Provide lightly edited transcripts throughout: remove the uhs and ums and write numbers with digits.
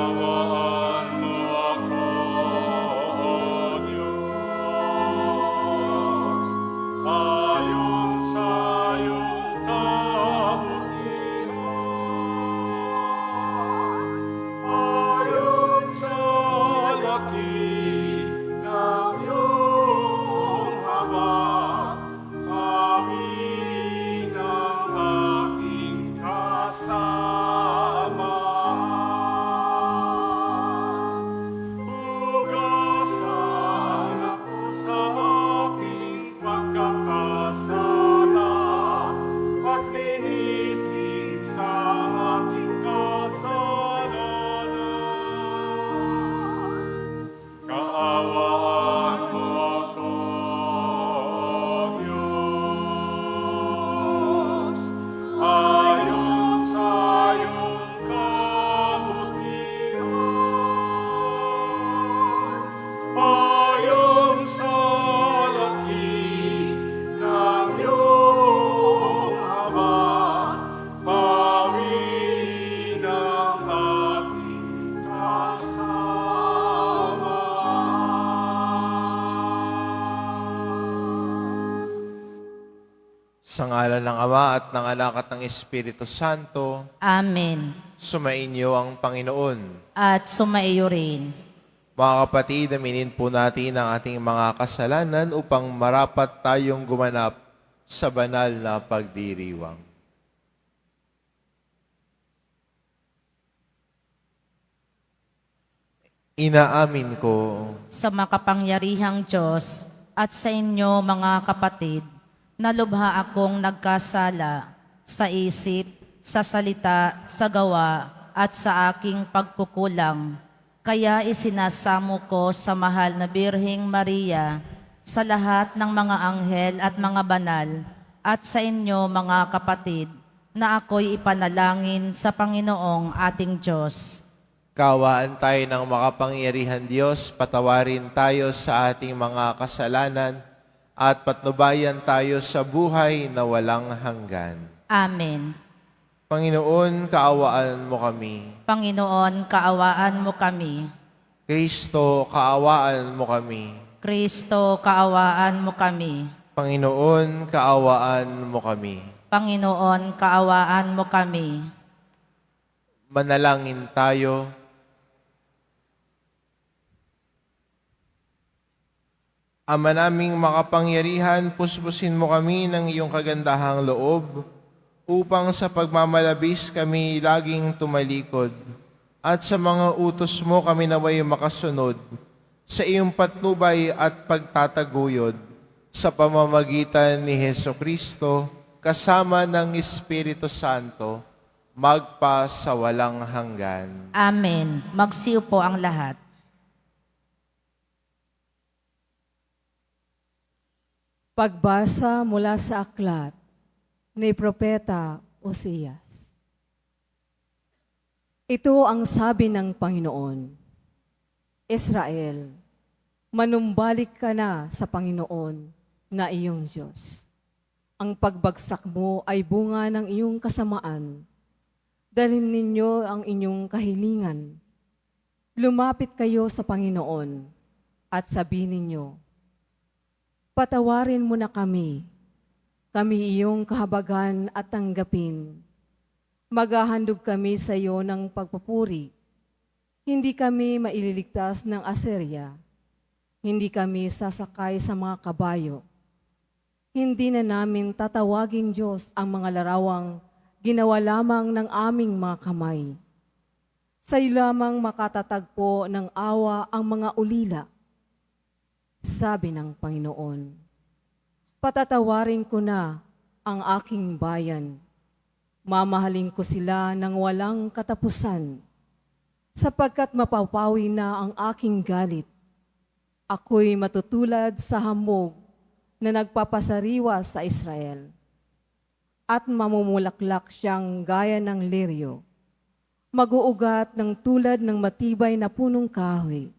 Kaawaan mo ako, O Diyos, ayon sa iyong kabutihan, ayon sa laki ng iyong habag, amin ang aking kasama. Hugasan ako sa aking pagkakasala at linisin sa aking kasalanan. Kaawaan mo ako, O Diyos, ayon sa iyong kabutihan, ayon sa laki ng iyong habag, bawin ang aking kasama. Sa ngalan ng Ama at ng Anak at ng Espiritu Santo, Amen. sumainyo ang Panginoon. At sumaiyo rin. Mga kapatid, aminin po natin ang ating mga kasalanan upang marapat tayong gumanap sa banal na pagdiriwang. Inaamin ko Sa makapangyarihang Diyos at sa inyo mga kapatid, na lubha akong nagkasala sa isip, sa salita, sa gawa, at sa aking pagkukulang. Kaya isinasamo ko sa mahal na Birheng Maria, sa lahat ng mga anghel at mga banal, at sa inyo mga kapatid, na ako'y ipanalangin sa Panginoong ating Diyos. Kaawaan tayo ng makapangyarihan Diyos, patawarin tayo sa ating mga kasalanan, at patnubayan tayo sa buhay na walang hanggan. Amen. Panginoon, kaawaan mo kami. Panginoon, kaawaan mo kami. Kristo, kaawaan mo kami. Kristo, kaawaan mo kami. Panginoon, kaawaan mo kami. Panginoon, kaawaan mo kami. Manalangin tayo. Ama naming makapangyarihan, puspusin mo kami ng iyong kagandahang loob upang sa pagmamalabis kami laging tumalikod at sa mga utos mo kami naway makasunod sa iyong patnubay at pagtataguyod sa pamamagitan ni Hesukristo kasama ng Espiritu Santo magpa sa walang hanggan. Amen. Magsiyo po ang lahat. Pagbasa mula sa aklat ni Propeta Oseas. Ito ang sabi ng Panginoon, Israel, manumbalik ka na sa Panginoon na iyong Diyos. Ang pagbagsak mo ay bunga ng iyong kasamaan. Dalhin ninyo ang inyong kahilingan. Lumapit kayo sa Panginoon at sabihin ninyo, patawarin mo na kami iyong kahabagan at tanggapin. Maghahandog kami sa iyo ng pagpupuri. Hindi kami maililigtas ng Assyria. Hindi kami sasakay sa mga kabayo. Hindi na namin tatawaging Diyos ang mga larawang ginawa lamang ng aming mga kamay. Sa iyo lamang makatatagpo ng awa ang mga ulila. Sabi ng Panginoon, patatawarin ko na ang aking bayan. Mamahalin ko sila ng walang katapusan, sapagkat mapapawi na ang aking galit. Ako'y matutulad sa hamog na nagpapasariwa sa Israel, at mamumulaklak siyang gaya ng liryo. Mag-uugat ng tulad ng matibay na punong kahoy.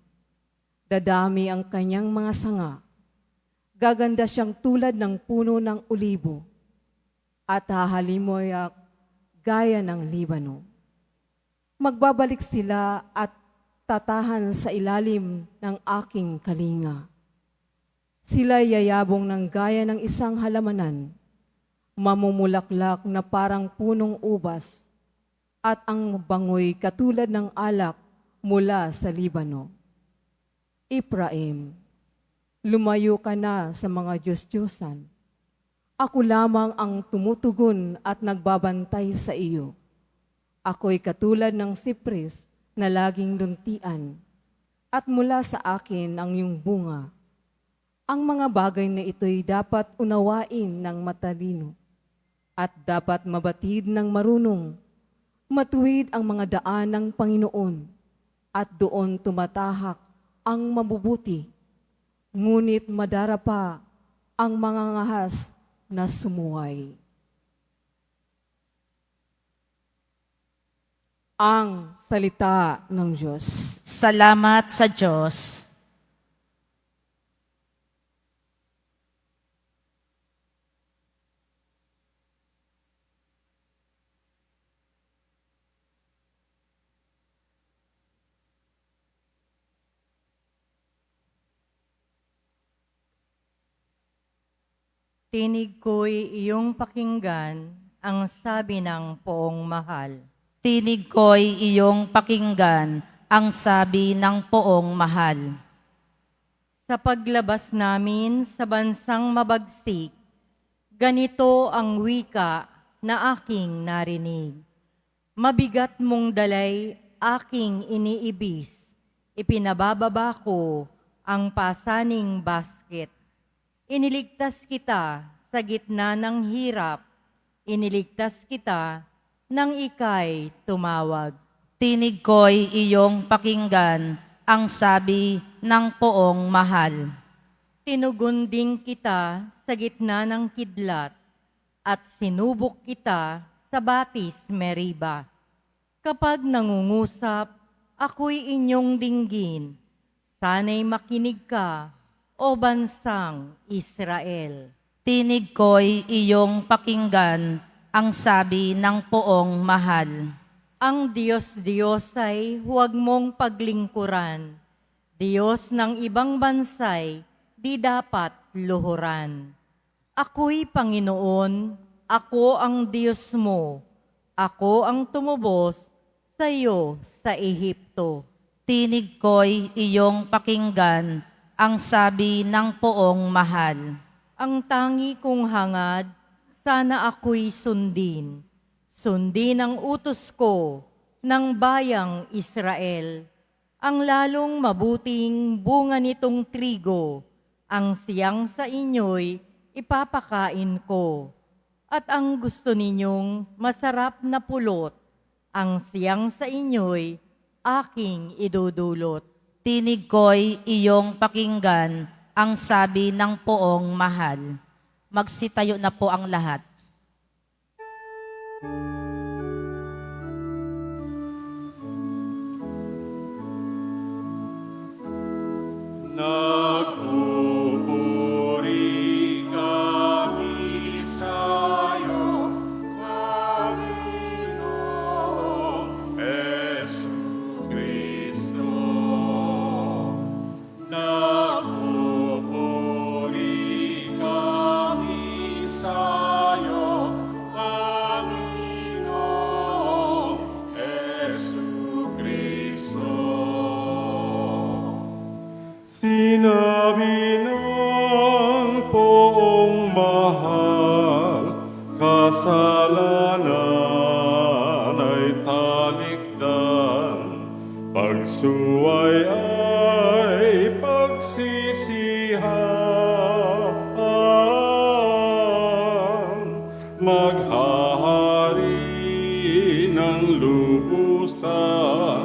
Dadami ang kanyang mga sanga. Gaganda siyang tulad ng puno ng olibo at hahalimoyak gaya ng Libano. Magbabalik sila at tatahan sa ilalim ng aking kalinga. Sila yayabong ng gaya ng isang halamanan, mamumulaklak na parang punong ubas, at ang bangoy katulad ng alak mula sa Libano. Ephraim, lumayo ka na sa mga Diyos-Diyosan. Ako lamang ang tumutugon at nagbabantay sa iyo. Ako'y katulad ng sipres na laging luntian, at mula sa akin ang iyong bunga. Ang mga bagay na ito'y dapat unawain ng matalino, at dapat mabatid ng marunong. Matuwid ang mga daan ng Panginoon, at doon tumatahak ang mabubuti. Ngunit madarapa ang mga ngahas na sumuway. Ang salita ng Diyos. Salamat sa Diyos. Tinig ko'y iyong pakinggan ang sabi ng poong mahal. Tinig ko'y iyong pakinggan ang sabi ng poong mahal. Sa paglabas namin sa bansang mabagsik, ganito ang wika na aking narinig. Mabigat mong dalay aking iniibis, ipinabababa ko ang pasaning basket. Iniligtas kita sa gitna ng hirap, iniligtas kita nang ika'y tumawag. Tinig ko'y iyong pakinggan ang sabi ng poong mahal. Tinugunding kita sa gitna ng kidlat at sinubok kita sa Batis Meriba. Kapag nangungusap, ako'y inyong dinggin. Sana'y makinig ka, o bansang Israel. Tinig ko'y iyong pakinggan ang sabi ng poong mahal. Ang Diyos ay huwag mong paglingkuran. Diyos ng ibang bansay, di dapat luhuran. Ako'y Panginoon, ako ang Diyos mo. Ako ang tumubos sa iyo sa Ehipto. Tinig ko'y iyong pakinggan ang sabi ng poong mahal. Ang tangi kong hangad, sana ako'y sundin. Sundin ang utos ko ng bayang Israel. Ang lalong mabuting bunga nitong trigo, ang siyang sa inyo'y ipapakain ko. At ang gusto ninyong masarap na pulot, ang siyang sa inyo'y aking idudulot. Tinig ko'y iyong pakinggan ang sabi ng poong mahal. Magsitayo na po ang lahat. Nagpupuri kami sa'yo, Panginoong Jesucristo. Nagpupuri kami sa'yo, Panginoong Jesucristo. Sinabi ng poong mahal, kasalanan ay talikdan, pagsuway ay pagsisihan. Maghahari ng lubusan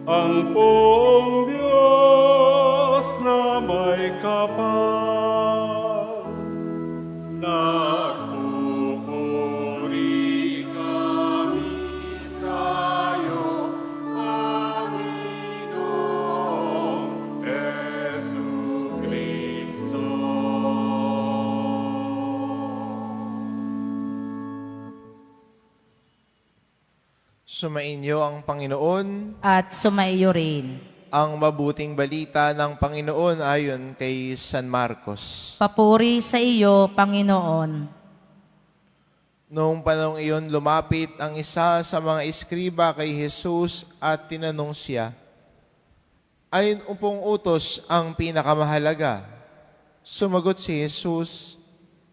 ang poong Diyos na may kapal. Nagpupuri kami sa'yo, Panginoong Jesucristo. Sumainyo ang Panginoon. At sumaiyo rin. Ang mabuting balita ng Panginoon ayon kay San Marcos. Papuri sa iyo, Panginoon. Noong panahon iyon, lumapit ang isa sa mga eskriba kay Jesus at tinanong siya, "Alin pong utos ang pinakamahalaga?" Sumagot si Jesus,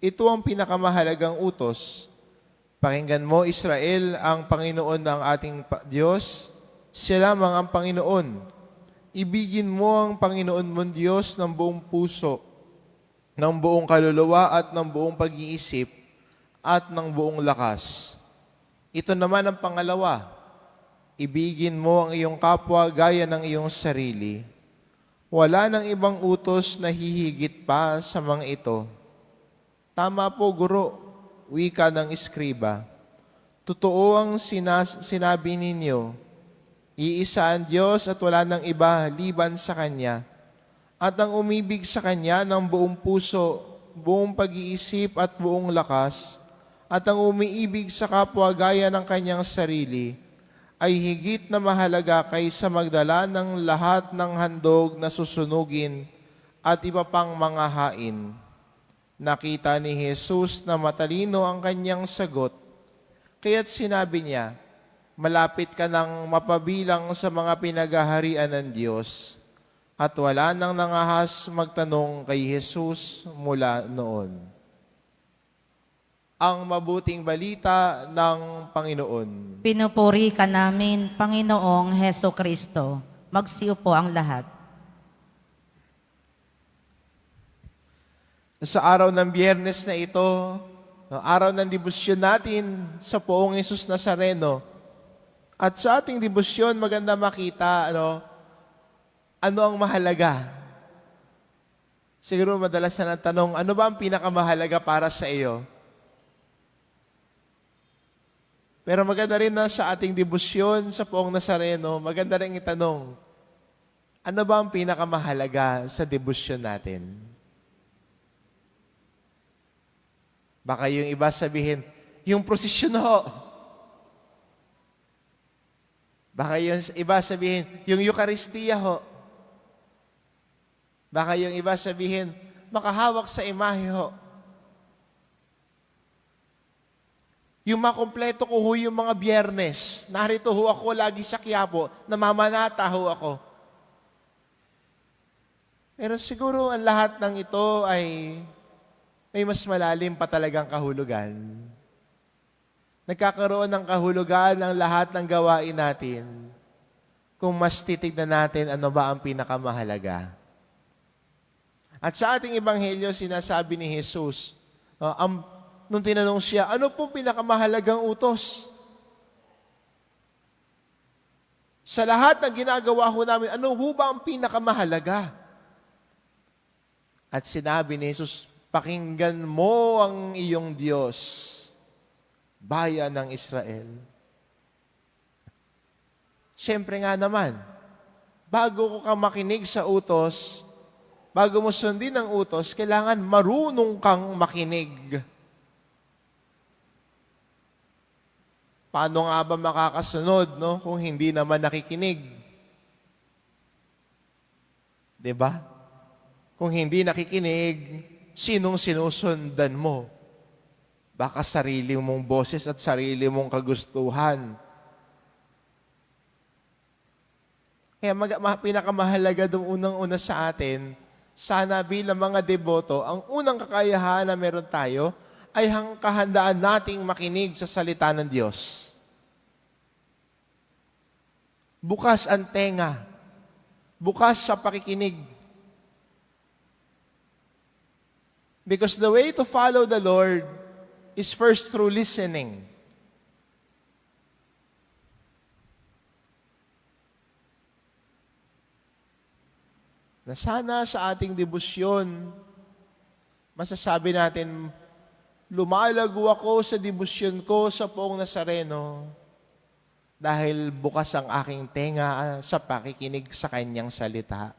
"Ito ang pinakamahalagang utos. Pakinggan mo, Israel, ang Panginoon ng ating Diyos. Siya lamang ang Panginoon. Ibigin mo ang Panginoon mong Diyos ng buong puso, ng buong kaluluwa at ng buong pag-iisip, at ng buong lakas. Ito naman ang pangalawa, ibigin mo ang iyong kapwa gaya ng iyong sarili. Wala nang ibang utos na hihigit pa sa mga ito." "Tama po, Guro," wika ng eskriba. "Totoo ang sinabi ninyo. Iisa ang Diyos at wala nang iba liban sa Kanya. At ang umibig sa Kanya ng buong puso, buong pag-iisip at buong lakas, at ang umiibig sa kapwa gaya ng kanyang sarili, ay higit na mahalaga kaysa magdala ng lahat ng handog na susunugin at iba pang mga hain." Nakita ni Jesus na matalino ang kanyang sagot, kaya't sinabi niya, "Malapit ka nang mapabilang sa mga pinagaharian ng Diyos." At wala nang nangahas magtanong kay Jesus mula noon. Ang mabuting balita ng Panginoon. Pinupuri ka namin, Panginoong Heso Kristo. Magsiupo ang lahat. Sa araw ng Biyernes na ito, ang araw ng debosyon natin sa Poong Jesus Nazareno. At sa ating debosyon, maganda makita ano ang mahalaga. Siguro madalas na tanong, ano ba ang pinakamahalaga para sa iyo? Pero maganda rin na sa ating debosyon sa Poong Nazareno, maganda rin itanong, ano ba ang pinakamahalaga sa debosyon natin? Baka yung iba sabihin, yung prosesyon ho. Baka yung iba sabihin, yung Eucharistia ho. Baka yung iba sabihin, makahawak sa imahe ho. Yung makumpleto ko ho yung mga Biyernes. Narito ho ako lagi sa Quiapo, namamanata ho ako. Pero siguro ang lahat ng ito ay may mas malalim pa talagang kahulugan. Nagkakaroon ng kahulugan ang lahat ng gawain natin kung mas titignan natin ano ba ang pinakamahalaga. At sa ating ebanghelyo, sinasabi ni Jesus, nung tinanong siya, ano po pinakamahalagang utos? Sa lahat ng ginagawa ho namin, ano ho ba ang pinakamahalaga? At sinabi ni Jesus, pakinggan mo ang iyong Diyos, bayan ng Israel. Siyempre nga naman, bago ka makinig sa utos, bago mo sundin ang utos, kailangan marunong kang makinig. Paano nga ba makakasunod, no, kung hindi naman nakikinig? 'Di ba? Kung hindi nakikinig, sinong sinusundan mo? Baka sarili mong boses at sarili mong kagustuhan. Kaya pinakamahalaga doon unang-una sa atin, sana bilang mga deboto, ang unang kakayahan na meron tayo ay ang kahandaan nating makinig sa salita ng Diyos. Bukas ang tenga, bukas sa pakikinig. Because the way to follow the Lord is first through listening. Na sana sa ating debosyon, masasabi natin, lumalago ako sa debosyon ko sa Poong Nazareno dahil bukas ang aking tenga sa pakikinig sa Kanyang salita.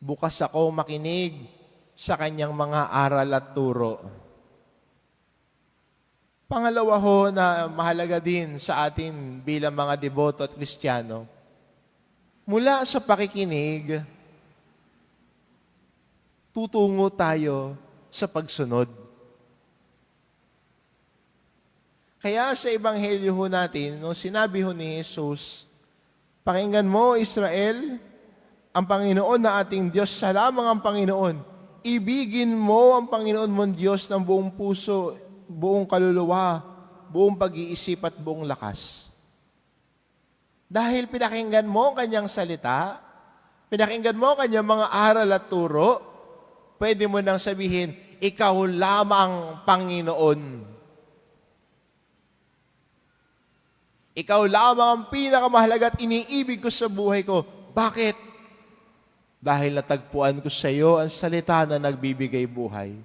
Bukas ako makinig sa Kanyang mga aral at turo. Pangalawa ho na mahalaga din sa atin bilang mga deboto at Kristiyano, mula sa pakikinig, tutungo tayo sa pagsunod. Kaya sa Ebanghelyo ho natin, nung sinabi ho ni Jesus, pakinggan mo, Israel, ang Panginoon na ating Diyos, siya lamang ang Panginoon. Ibigin mo ang Panginoon mong Diyos ng buong puso, buong kaluluwa, buong pag-iisip at buong lakas. Dahil pinakinggan mo ang kanyang salita, pinakinggan mo ang kanyang mga aral at turo, pwede mo nang sabihin, ikaw lamang Panginoon. Ikaw lamang ang pinakamahalaga at iniibig ko sa buhay ko. Bakit? Dahil natagpuan ko sa iyo ang salita na nagbibigay buhay.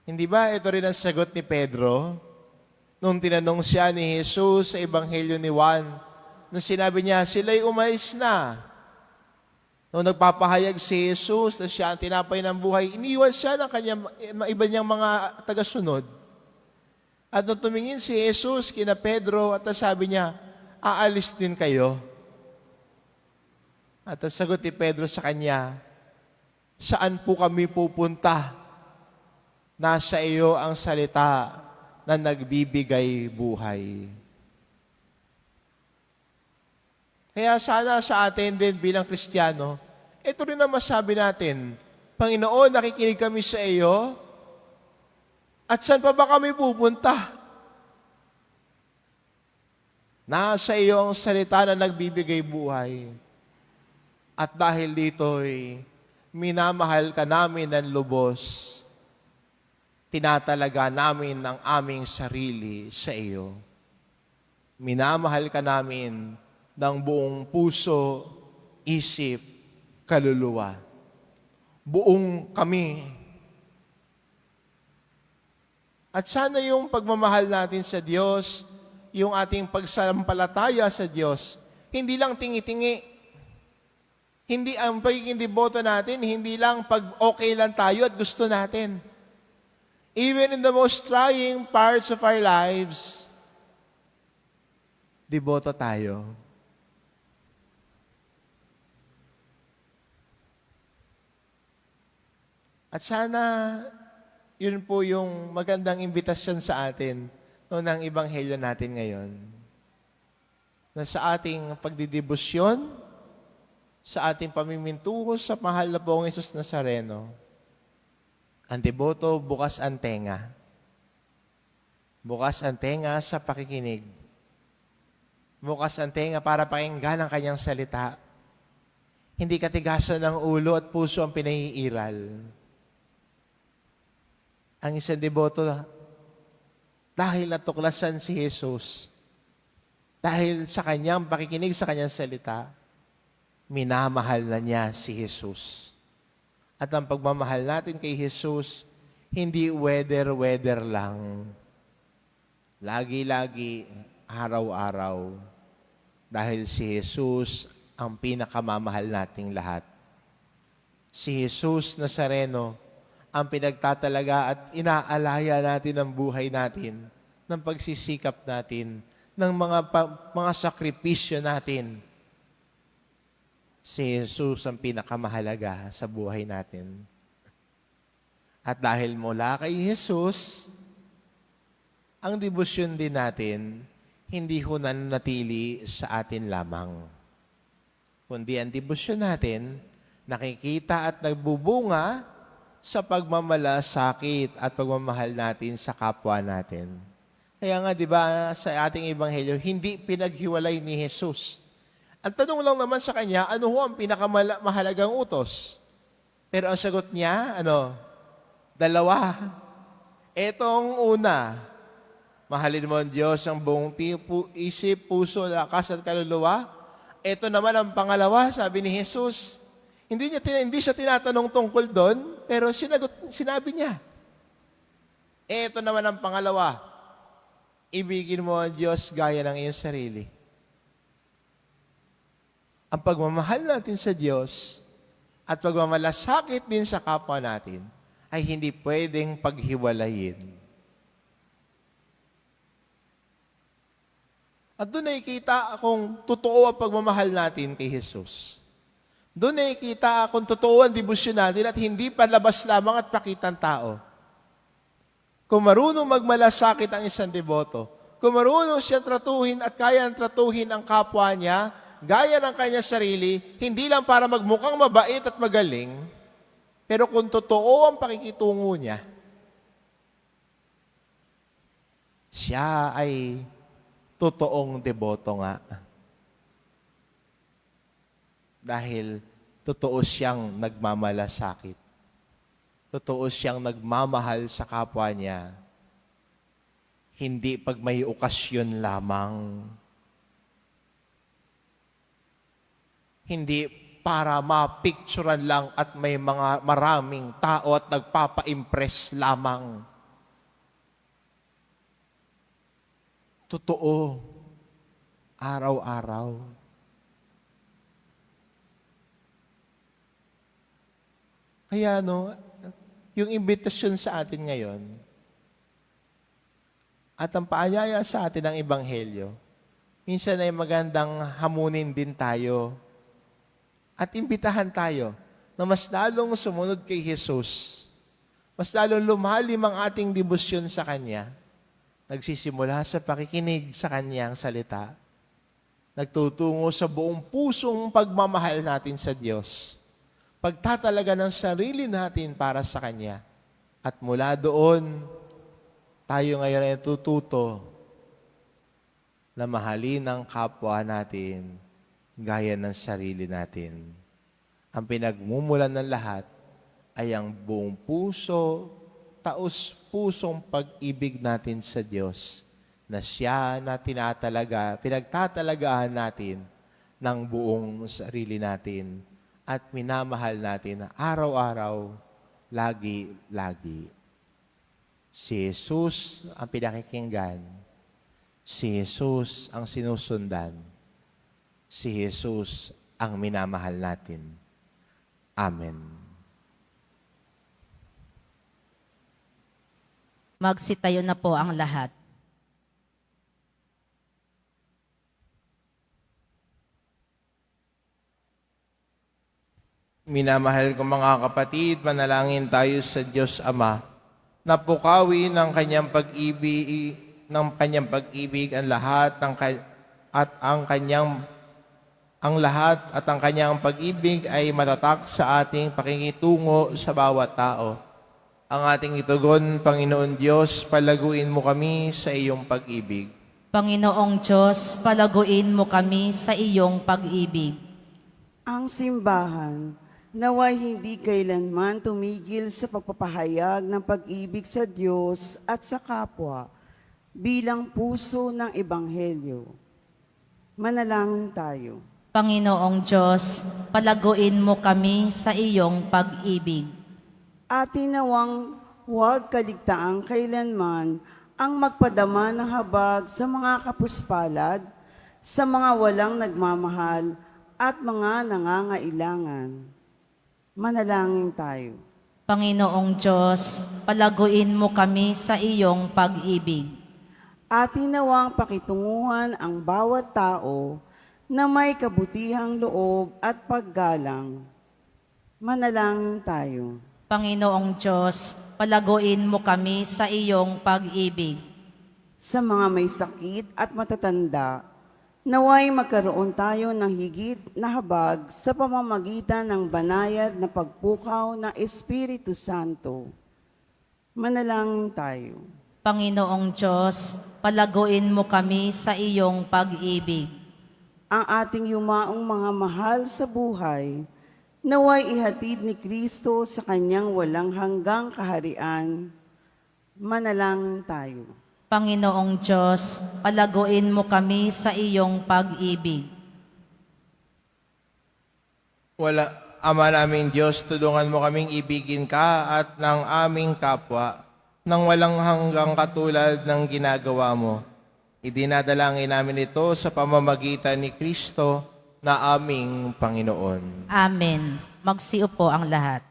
Hindi ba ito rin ang sagot ni Pedro? Nung tinanong siya ni Jesus sa Ebanghelyo ni Juan, nung sinabi niya, sila'y umalis na. Nung nagpapahayag si Jesus na siya ang tinapay ng buhay, iniwan siya ng kanyang, iba niyang mga tagasunod. At nung tumingin si Jesus kina Pedro at sabi niya, aalis din kayo. At ang sagot ni Pedro sa kanya, saan po kami pupunta? Nasa iyo ang salita na nagbibigay buhay. Kaya sana sa atin din bilang Kristiyano, ito rin ang masabi natin, Panginoon, nakikinig kami sa iyo, at saan pa ba kami pupunta? Nasa iyo ang salita na nagbibigay buhay. At dahil dito'y minamahal ka namin ng lubos, tinatalaga namin ang aming sarili sa iyo. Minamahal ka namin ng buong puso, isip, kaluluwa. Buong kami. At sana yung pagmamahal natin sa Diyos, yung ating pagsampalataya sa Diyos, hindi lang tingi-tingi. Hindi ang pagiging deboto natin, hindi lang pag okay lang tayo at gusto natin. Even in the most trying parts of our lives, deboto tayo. At sana, yun po yung magandang imbitasyon sa atin ng Ebanghelyo natin ngayon. Na sa ating pagdidibusyon, sa ating pamimintuho sa mahal na Poong Hesus Nazareno, ang deboto bukas ang tenga. Bukas ang tenga sa pakikinig. Bukas ang tenga para pakinggan ang kanyang salita. Hindi katigasan ng ulo at puso ang pinaiiral. Ang isang deboto, dahil natuklasan si Jesus, dahil sa kanyang pakikinig sa kanyang salita, minamahal na niya si Jesus. At ang pagmamahal natin kay Jesus, hindi weather lang. Lagi-lagi, araw-araw. Dahil si Jesus ang pinakamamahal nating lahat. Si Jesus Nazareno, ang pinagtatalaga at inaalaya natin ang buhay natin, ng pagsisikap natin, ng mga sakripisyo natin. Si Jesus ang pinakamahalaga sa buhay natin. At dahil mula kay Jesus, ang debosyon din natin, hindi ho nanatili sa atin lamang. Kundi ang debosyon natin, nakikita at nagbubunga sa pagmamalasakit at pagmamahal natin sa kapwa natin. Kaya nga, di ba, sa ating Ebanghelyo, hindi pinaghiwalay ni Jesus. Ang tanong lang naman sa kanya, ano ho ang pinakamahalagang utos? Pero ang sagot niya, dalawa. Etong una, mahalin mo ang Diyos ang buong isip, puso, lakas at kaluluwa. Ito naman ang pangalawa, sabi ni Jesus. Hindi siya tinatanong tungkol doon, pero sinabi niya. Ito naman ang pangalawa, ibigin mo ang Diyos gaya ng iyong sarili. Ang pagmamahal natin sa Diyos at pagmamalasakit din sa kapwa natin ay hindi pwedeng paghiwalayin. At doon nakikita kung totoo ang pagmamahal natin kay Jesus. Doon nakikita kung totoo ang debosyon natin at hindi palabas lamang at pakitang tao. Kung marunong magmalasakit ang isang deboto, kung marunong siya tratuhin at kayang tratuhin ang kapwa niya, gaya ng kanyang sarili, hindi lang para magmukhang mabait at magaling, pero kung totoo ang pakikitungo niya, siya ay totoong deboto nga. Dahil totoo siyang nagmamalasakit. Totoo siyang nagmamahal sa kapwa niya. Hindi pag may okasyon lamang. Hindi para mapicturan lang at may mga maraming tao at nagpapa-impress lamang. Totoo. Araw-araw. Kaya yung imbitasyon sa atin ngayon at ang paanyaya sa atin ng Ebanghelyo, minsan ay magandang hamunin din tayo at imbitahan tayo na mas lalong sumunod kay Jesus, mas lalong lumalim ang ating debosyon sa Kanya, nagsisimula sa pakikinig sa Kanyang salita, nagtutungo sa buong pusong pagmamahal natin sa Diyos, pagtatalaga ng sarili natin para sa Kanya. At mula doon, tayo ngayon ay tututo na mahalin ang kapwa natin gaya ng sarili natin. Ang pinagmumulan ng lahat ay ang buong puso, taos-pusong pag-ibig natin sa Diyos na Siya na pinagtatalagaan natin ng buong sarili natin at minamahal natin araw-araw, lagi-lagi. Si Jesus ang pinakikinggan. Si Jesus ang sinusundan. Si Jesus ang minamahal natin. Amen. Magsitayo na po ang lahat. Minamahal kong mga kapatid, manalangin tayo sa Diyos Ama na pukawi ng kanyang pag-ibig ang lahat at ang kanyang pag-ibig ay matatak sa ating pakikitungo sa bawat tao. Ang ating itugon, Panginoon Diyos, palaguin mo kami sa iyong pag-ibig. Panginoong Diyos, palaguin mo kami sa iyong pag-ibig. Ang simbahan, naway hindi kailanman tumigil sa pagpapahayag ng pag-ibig sa Diyos at sa kapwa bilang puso ng Ebanghelyo. Manalangin tayo. Panginoong Diyos, palaguin mo kami sa iyong pag-ibig. Atin nawang huwag kaligtaang kailanman ang magpadama ng habag sa mga kapuspalad, sa mga walang nagmamahal at mga nangangailangan. Manalangin tayo. Panginoong Diyos, palaguin mo kami sa iyong pag-ibig. Atin nawang pakitunguhan ang bawat tao na may kabutihang loob at paggalang. Manalangin tayo. Panginoong Diyos, palaguin mo kami sa iyong pag-ibig. Sa mga may sakit at matatanda, naway magkaroon tayo ng higit na habag sa pamamagitan ng banayad na pagpukaw ng Espiritu Santo. Manalangin tayo. Panginoong Diyos, palaguin mo kami sa iyong pag-ibig. Ang ating yumaong mga mahal sa buhay, naway ihatid ni Kristo sa kanyang walang hanggang kaharian. Manalangin tayo. Panginoong Diyos, palaguin mo kami sa iyong pag-ibig. Ama naming Diyos, tulungan mo kaming ibigin ka at ng aming kapwa nang walang hanggang katulad ng ginagawa mo. Idinadalangin namin ito sa pamamagitan ni Kristo na aming Panginoon. Amen. Magsiupo ang lahat.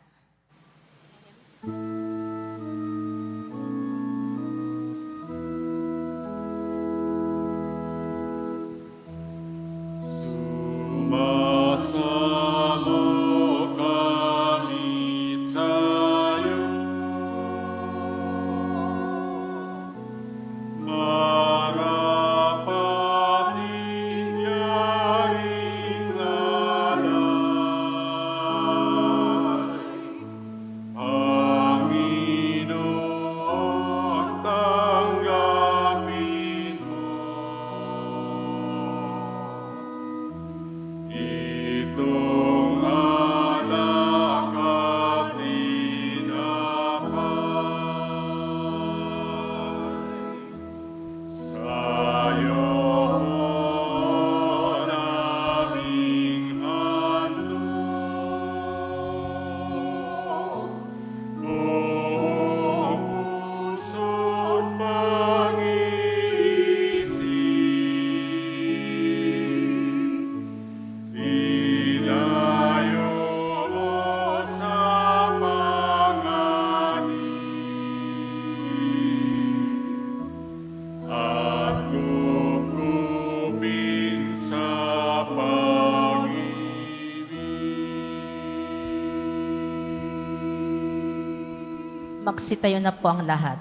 Magsitayo na po ang lahat.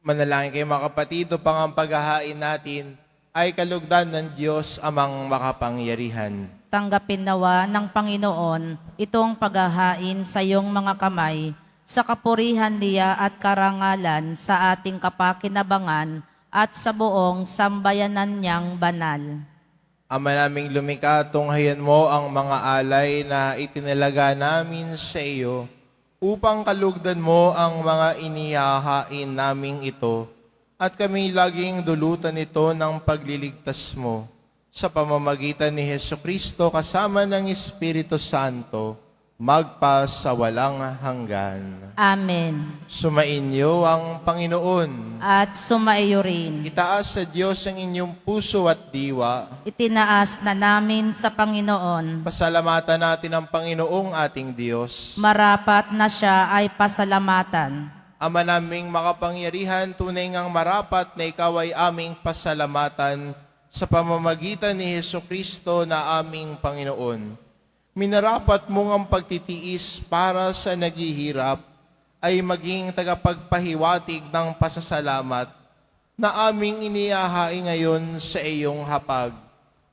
Manalangin kayo mga kapatid, upang ang paghahain natin ay kalugdan ng Diyos amang makapangyarihan. Tanggapin nawa ng Panginoon itong paghahain sa iyong mga kamay sa kapurihan niya at karangalan sa ating kapakinabangan at sa buong sambayanan niyang banal. Ama naming lumikha, tunghayan mo ang mga alay na itinalaga namin sa iyo upang kalugdan mo ang mga inihahain naming ito at kami laging dulutan ito ng pagliligtas mo sa pamamagitan ni Hesukristo kasama ng Espiritu Santo magpa sa walang hanggan. Amen. Sumainyo ang Panginoon. At sumaiyo rin. Itaas sa Diyos ang inyong puso at diwa. Itinaas na namin sa Panginoon. Pasalamatan natin ang Panginoong ating Diyos. Marapat na siya ay pasalamatan. Ama naming makapangyarihan, tunay ngang marapat na ikaw ay aming pasalamatan sa pamamagitan ni Hesukristo na aming Panginoon. Minarapat mong ang pagtitiis para sa naghihirap ay maging tagapagpahiwatig ng pasasalamat na aming inihahain ngayon sa iyong hapag.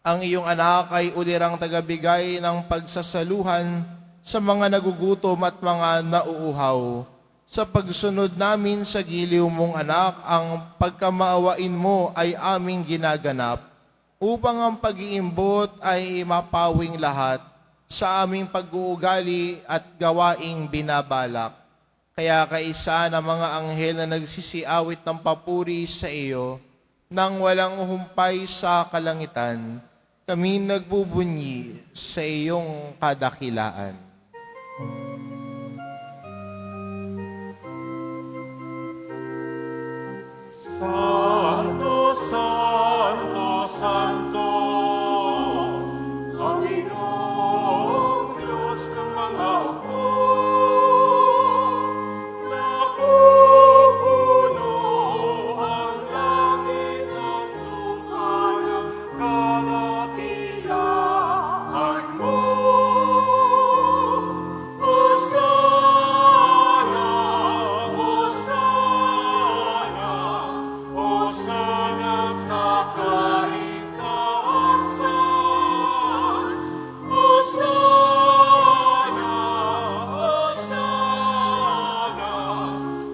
Ang iyong anak ay ulirang tagabigay ng pagsasaluhan sa mga nagugutom at mga nauuhaw. Sa pagsunod namin sa giliw mong anak, ang pagkamaawain mo ay aming ginaganap upang ang pag-iimbot ay mapawing lahat sa aming pag-uugali at gawaing binabalak. Kaya kaisa ng mga anghel na nagsisiawit ng papuri sa iyo, nang walang humpay sa kalangitan, kami nagbubunyi sa iyong kadakilaan. Santo, Santo, Santo, Panginoong Diyos ng mga hukbo, napupuno ang langit at lupa ng kadakilaan mo. Hosana, Hosana, Hosana sa kaitaasan. Hosana, Hosana,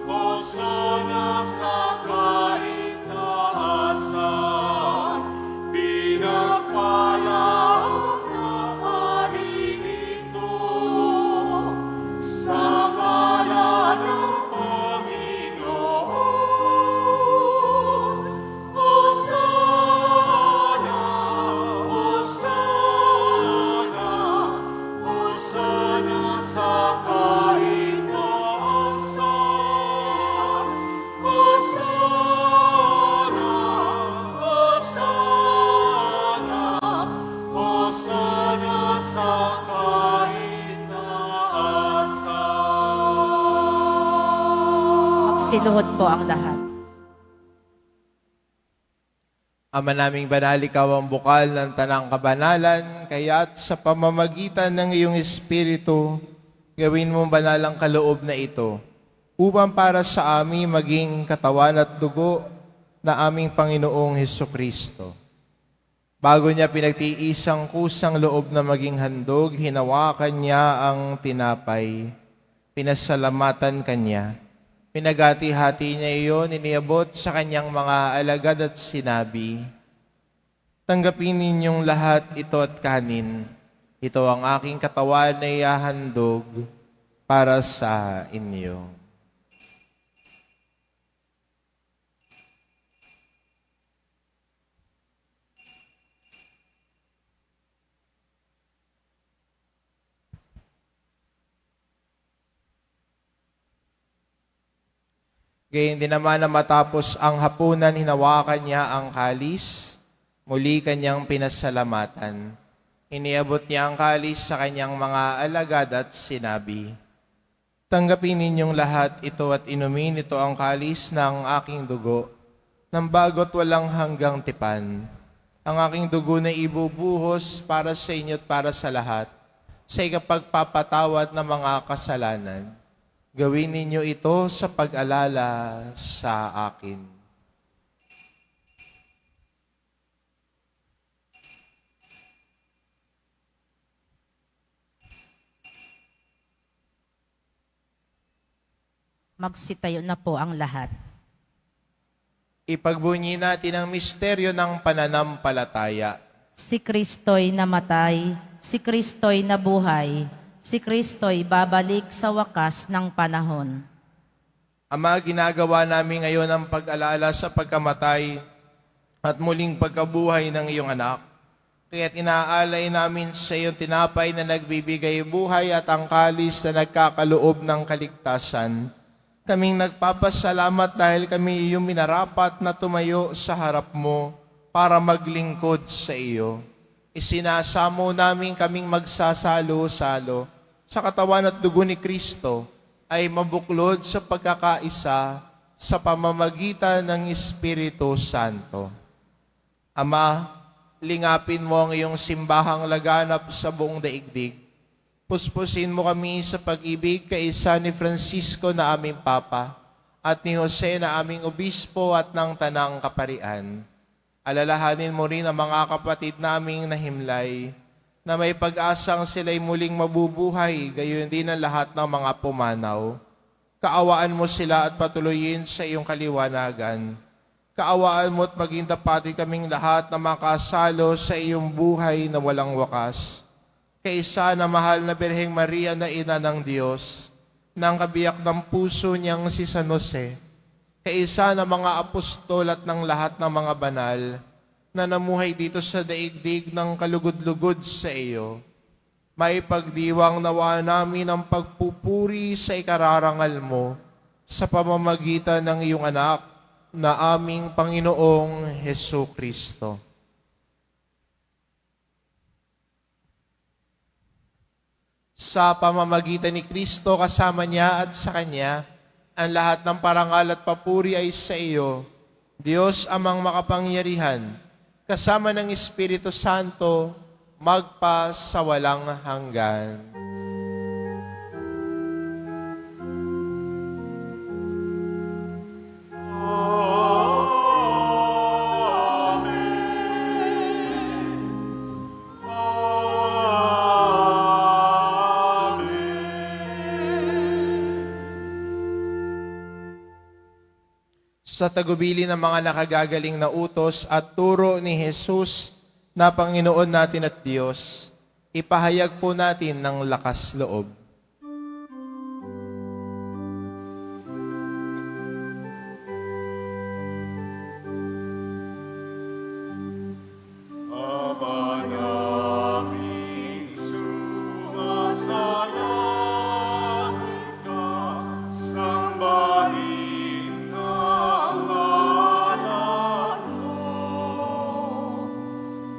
Hosana sa kaitaasan. Pinagpala ang naparirito sa ngalan ng Panginoon. Hosana, Hosana, Hosana sa kaitaasan. Hosana, Hosana, Hosana sa kaitaasan. Magsiluhod po ang lahat. Ama naming banal, ikaw ang bukal ng tanang kabanalan, kaya't sa pamamagitan ng iyong Espiritu, gawin mong banal ang kaloob na ito, upang para sa amin maging katawan at dugo na aming Panginoong Hesukristo. Bago niya pinagtiis ang kusang loob na maging handog, hinawakan niya ang tinapay, pinasalamatan kanya. Pinagati-hati niya iyon, iniabot sa kanyang mga alagad at sinabi, "Tanggapin ninyong lahat ito at kanin. Ito ang aking katawan na ihahandog para sa inyo." Gayun din naman na matapos ang hapunan, hinawakan niya ang kalis, muli kanyang pinasalamatan. Iniabot niya ang kalis sa kanyang mga alagad at sinabi, "Tanggapin ninyong lahat ito at inumin, ito ang kalis ng aking dugo, ng bago't walang hanggang tipan. Ang aking dugo na ibubuhos para sa inyo at para sa lahat, sa ikapagpapatawad ng mga kasalanan. Gawin ninyo ito sa pag-alala sa akin. Magsitayo na po ang lahat. Ipagbunyi natin ang misteryo ng pananampalataya. Si Kristo'y namatay, si Kristo'y nabuhay, si Kristo'y babalik sa wakas ng panahon. Ama, ginagawa namin ngayon ang pag-alala sa pagkamatay at muling pagkabuhay ng iyong anak. Kaya't inaalay namin sa iyong tinapay na nagbibigay buhay at ang kalis na nagkakaloob ng kaligtasan. Kaming nagpapasalamat dahil kami iyong minarapat na tumayo sa harap mo para maglingkod sa iyo. Isinasamo namin kaming magsasalo-salo sa katawan at dugo ni Kristo ay mabuklod sa pagkakaisa sa pamamagitan ng Espiritu Santo. Ama, lingapin mo ang iyong simbahang laganap sa buong daigdig. Puspusin mo kami sa pag-ibig kaisa ni Francisco na aming Papa at ni Jose na aming Obispo at ng Tanang Kaparian. Alalahanin mo rin ang mga kapatid naming nahimlay na may pag-asang sila'y muling mabubuhay, gayon din ang lahat ng mga pumanaw. Kaawaan mo sila at patuloyin sa iyong kaliwanagan. Kaawaan mo at maging dapatin kaming lahat na makasalo sa iyong buhay na walang wakas. Kaisa na mahal na Birheng Maria na Ina ng Diyos, ng kabiyak ng puso niyang si San Jose, kaisa na mga apostol at ng lahat ng mga banal na namuhay dito sa daigdig ng kalugod-lugod sa iyo, may pagdiwang nawa namin ang pagpupuri sa ikararangal mo sa pamamagitan ng iyong anak na aming Panginoong Hesu Kristo. Sa pamamagitan ni Kristo kasama niya at sa Kanya, ang lahat ng parangal at papuri ay sa iyo, Diyos amang makapangyarihan, kasama ng Espiritu Santo, magpa sa walang hanggan. Sa tagubili ng mga nakagagaling na utos at turo ni Jesus na Panginoon natin at Diyos, ipahayag po natin ng lakas loob. Ama namin, sumasalangit ka, sambahin ang ngalan mo.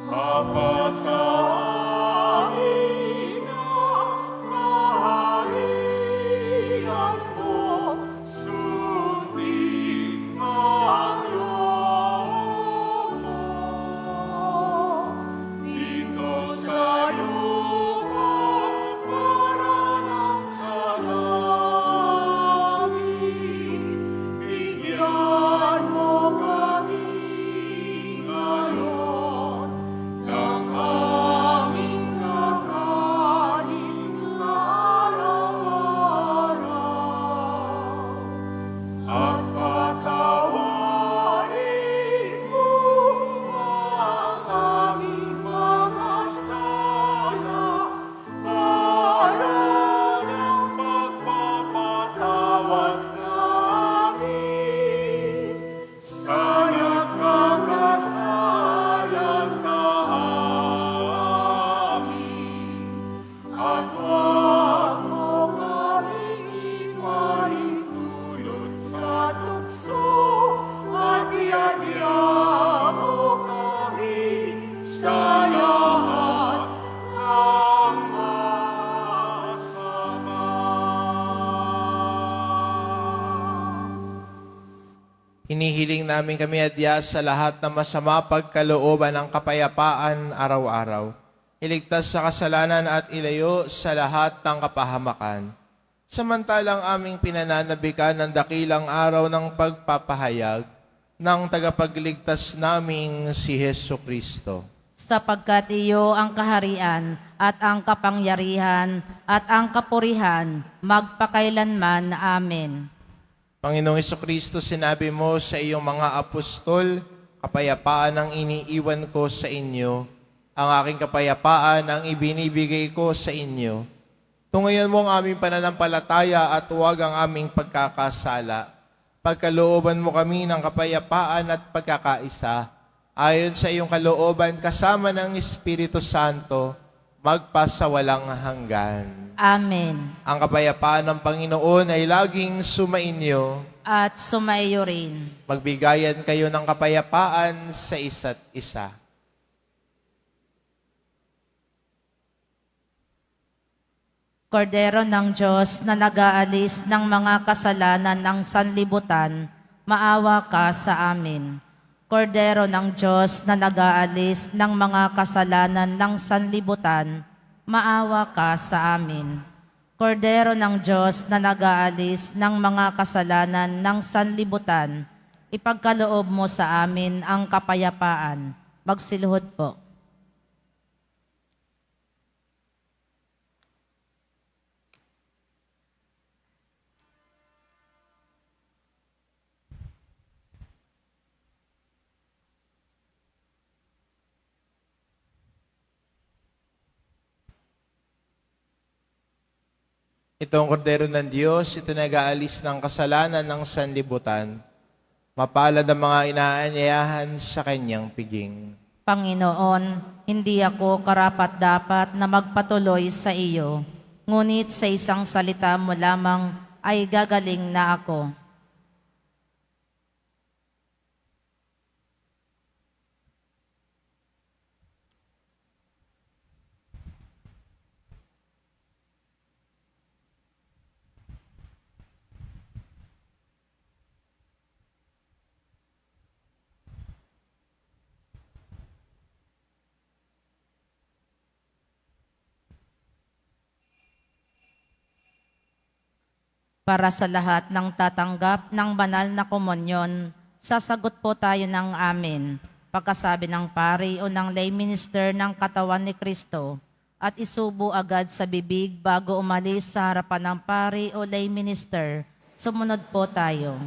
Mapasa amin ang kaharian mo, sundin ang loob mo. Dito sa lupa, para sa langit, bigyan mo kami ngayon ng aming kakanin sa araw-araw. At patawarin mo ang aming mga sala para ng pagpapatawad namin sa nagkakasala sa amin. At huwag mo kaming maitulot sa tukso at iadya mo kami sa lahat ng masama. Hinihiling namin kami adya sa lahat ng masama pagkalooban ng kapayapaan araw-araw. iligtas sa kasalanan at ilayo sa lahat ng kapahamakan. Samantalang aming pinananabikan ng dakilang araw ng pagpapahayag ng tagapagligtas naming si Hesu Kristo. Sapagkat iyo ang kaharian at ang kapangyarihan at ang kapurihan magpakailanman. Amen. Panginoong Kristo, sinabi mo sa iyong mga apostol, kapayapaan ang iniiwan ko sa inyo, ang aking kapayapaan ang ibinibigay ko sa inyo. Tungayan mo ang aming pananampalataya at huwag ang aming pagkakasala. Pagkalooban mo kami ng kapayapaan at pagkakaisa, ayon sa iyong kalooban kasama ng Espiritu Santo, magpasawalang hanggan. Amen. Ang kapayapaan ng Panginoon ay laging sumainyo. At sumaiyo rin. Magbigayan kayo ng kapayapaan sa isa't isa. Kordero ng Diyos na nag-aalis ng mga kasalanan ng sanlibutan, maawa ka sa amin. Kordero ng Diyos na nag-aalis ng mga kasalanan ng sanlibutan, maawa ka sa amin. Kordero ng Diyos na nag-aalis ng mga kasalanan ng sanlibutan, ipagkaloob mo sa amin ang kapayapaan. Magsiluhod po. Ito ang kordero ng Diyos, ito nag-aalis ng kasalanan ng sanlibutan. Mapalad ang mga inaanyayahan sa kanyang piging. Panginoon, hindi ako karapat-dapat na magpatuloy sa iyo, ngunit sa isang salita mo lamang ay gagaling na ako. Para sa lahat ng tatanggap ng banal na komunyon, sasagot po tayo ng amen. Pagkasabi ng pari o ng lay minister ng katawan ni Kristo at isubo agad sa bibig bago umalis sa harapan ng pari o lay minister, sumunod po tayo.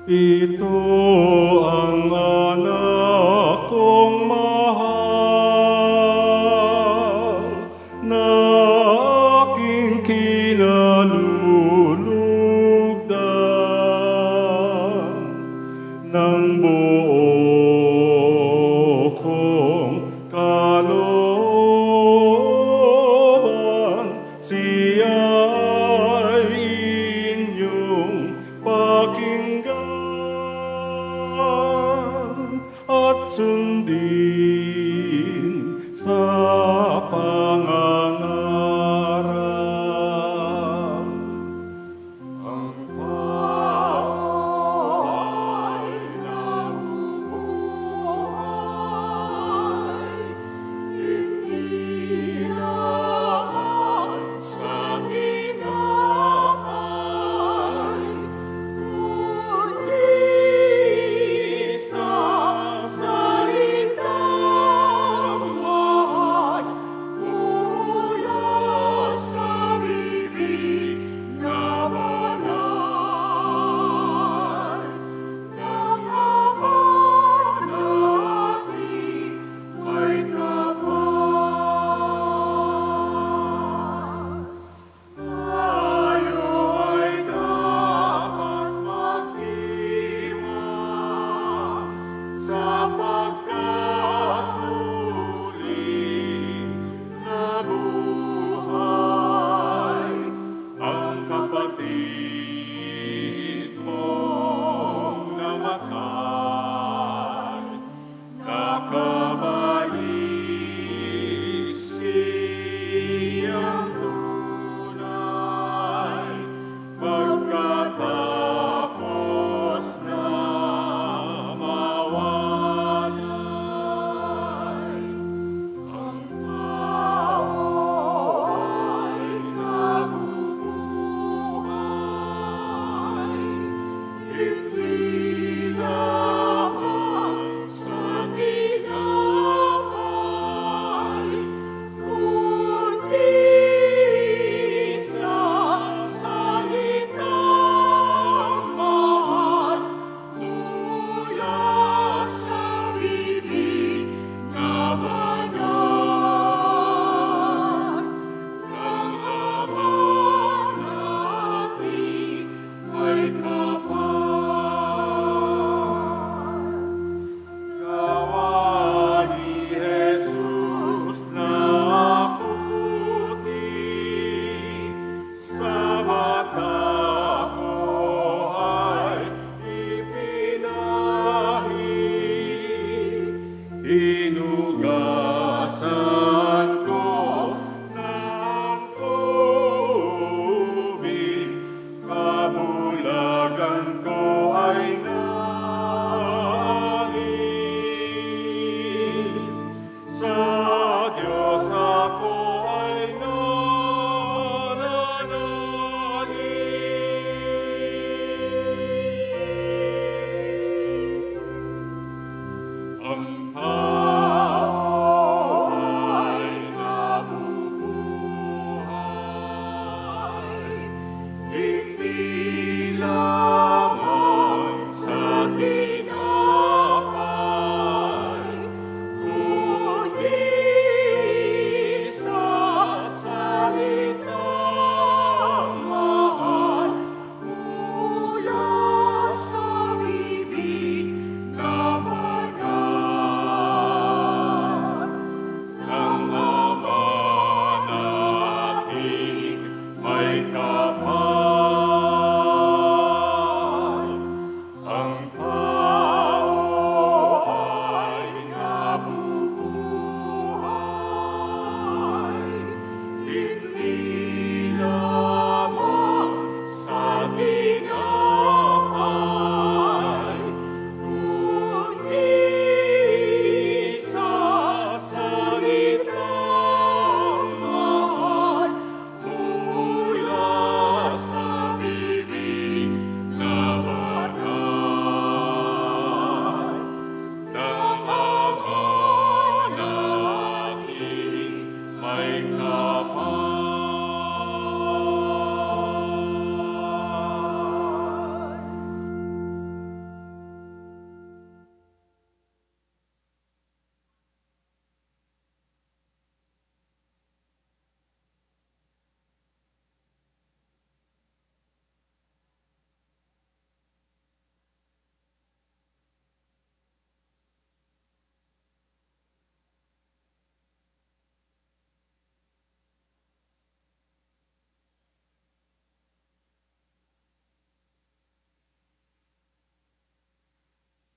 Ito ang anak kong mahal na aking kinalulugdan ng buo kong kalooban. Siya ay inyong pakinggan at sundin sa pangangaral.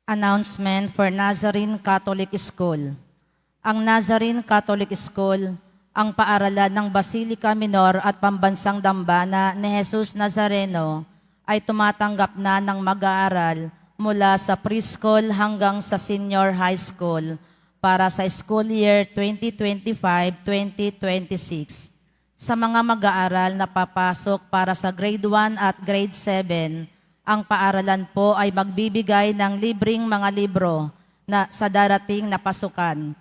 Announcement for Nazarene Catholic School. Ang Nazarene Catholic School, ang paaralan ng Basilica Minor at Pambansang Dambana ni Jesus Nazareno, ay tumatanggap na ng mag-aaral mula sa preschool hanggang sa senior high school para sa school year 2025-2026. Sa mga mag-aaral na papasok para sa grade 1 at grade 7, ang paaralan po ay magbibigay ng libreng mga libro na sa darating na pasukan.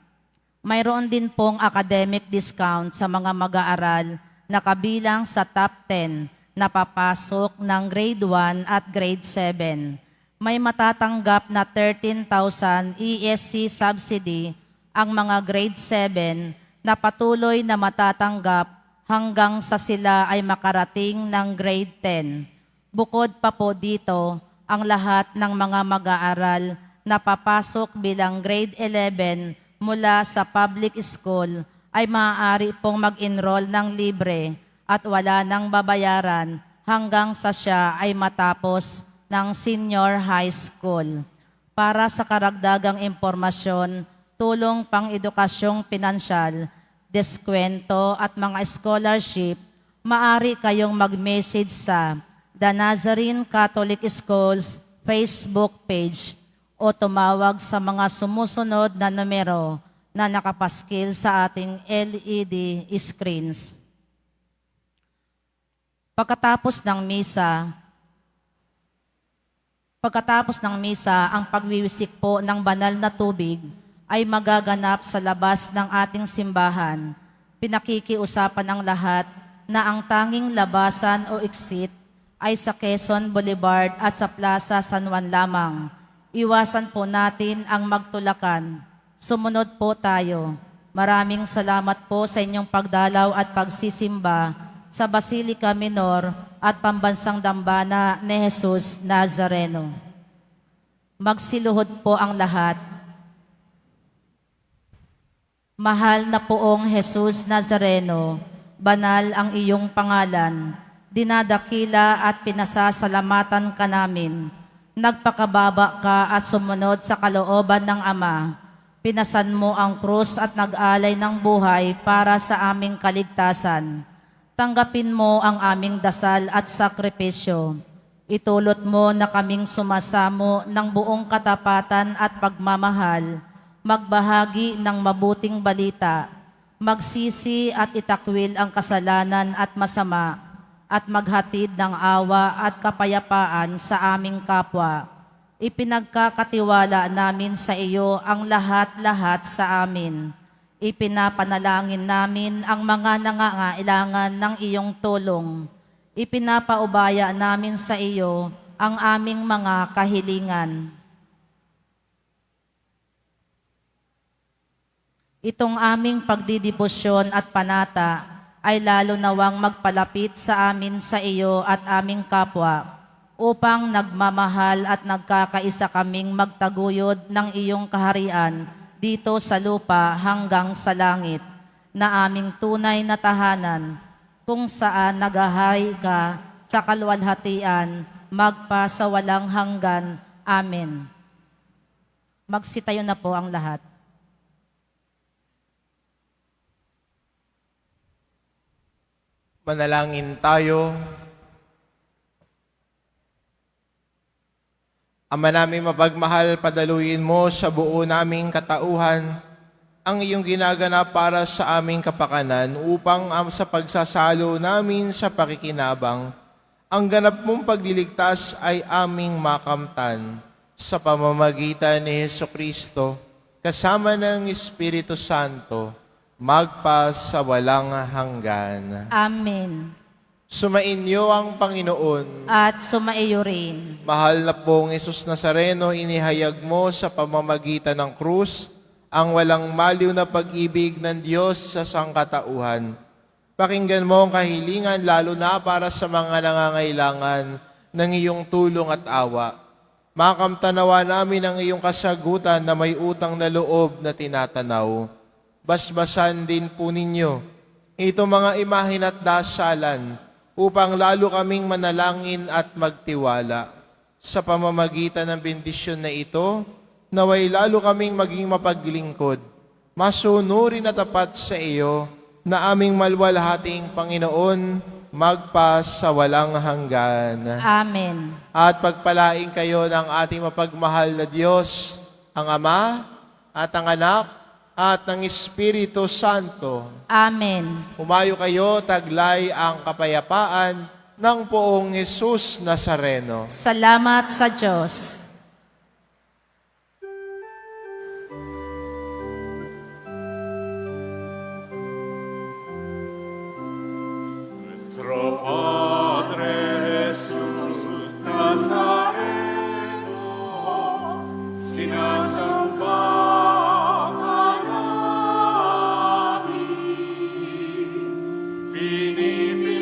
Mayroon din pong academic discount sa mga mag-aaral na kabilang sa top 10 na papasok ng grade 1 at grade 7. May matatanggap na 13,000 ESC subsidy ang mga grade 7 na patuloy na matatanggap hanggang sa sila ay makarating ng grade 10. Bukod pa po dito, ang lahat ng mga mag-aaral na papasok bilang grade 11 mula sa public school ay maaari pong mag-enroll ng libre at wala nang babayaran hanggang sa siya ay matapos ng senior high school. Para sa karagdagang impormasyon, tulong pang-edukasyong pinansyal, deskwento at mga scholarship, maaari kayong mag-message sa The Nazarene Catholic Schools Facebook page o tumawag sa mga sumusunod na numero na nakapaskil sa ating LED screens. Pagkatapos ng misa, ang pagwiwisik po ng banal na tubig ay magaganap sa labas ng ating simbahan. Pinakikiusapan ang lahat na ang tanging labasan o exit ay sa Quezon Boulevard at sa Plaza San Juan lamang. Iwasan po natin ang magtulakan. Sumunod po tayo. Maraming salamat po sa inyong pagdalaw at pagsisimba sa Basilica Minor at Pambansang Dambana ni Jesus Nazareno. Magsiluhod po ang lahat. Mahal na poong Jesus Nazareno, banal ang iyong pangalan. Dinadakila at pinasasalamatan ka namin. Nagpakababa ka at sumunod sa kalooban ng Ama. Pinasan mo ang krus at nag-alay ng buhay para sa aming kaligtasan. Tanggapin mo ang aming dasal at sakripisyo. Itulot mo na kaming sumasamo ng buong katapatan at pagmamahal, magbahagi ng mabuting balita, magsisi at itakwil ang kasalanan at masama, at maghatid ng awa at kapayapaan sa aming kapwa. Ipinagkakatiwala namin sa iyo ang lahat-lahat sa amin. Ipinapanalangin namin ang mga nangangailangan ng iyong tulong. Ipinapaubaya namin sa iyo ang aming mga kahilingan. Itong aming pagdidibosyon at panata ay lalo nawang magpalapit sa amin sa iyo at aming kapwa, upang nagmamahal at nagkakaisa kaming magtaguyod ng iyong kaharian dito sa lupa hanggang sa langit, na aming tunay na tahanan, kung saan nagahari ka sa kaluwalhatian, magpa sa walang hanggan. Amen. Magsitayo na po ang lahat. Manalangin tayo. Ama namin mapagmahal, padaluyin mo sa buo naming katauhan ang iyong ginaganap para sa aming kapakanan upang sa pagsasalo namin sa pakikinabang, ang ganap mong pagliligtas ay aming makamtan sa pamamagitan ni Hesukristo kasama ng Espiritu Santo magpa sa walang hanggan. Amen. Sumainyo ang Panginoon. At sumaiyo rin. Mahal na pong Hesus Nazareno, inihayag mo sa pamamagitan ng krus ang walang maliw na pag-ibig ng Diyos sa sangkatauhan. Pakinggan mo ang kahilingan lalo na para sa mga nangangailangan ng iyong tulong at awa. Makamtanawa namin ang iyong kasagutan na may utang na loob na tinatanaw. Basbasan din po ninyo itong mga imahin at dasalan upang lalo kaming manalangin at magtiwala. Sa pamamagitan ng bendisyon na ito, naway lalo kaming maging mapaglingkod, masunurin at tapat sa iyo, na aming malwalhating Panginoon, magpa sa walang hanggan. Amen. At pagpalain kayo ng ating mapagmahal na Diyos, ang Ama at ang Anak at ng Espiritu Santo. Amen. Humayo kayo, taglay ang kapayapaan ng poong Hesus Nazareno. Salamat sa Diyos. Nuestro Padre Jesús Nazareno, sinasamba ka namin, pinipili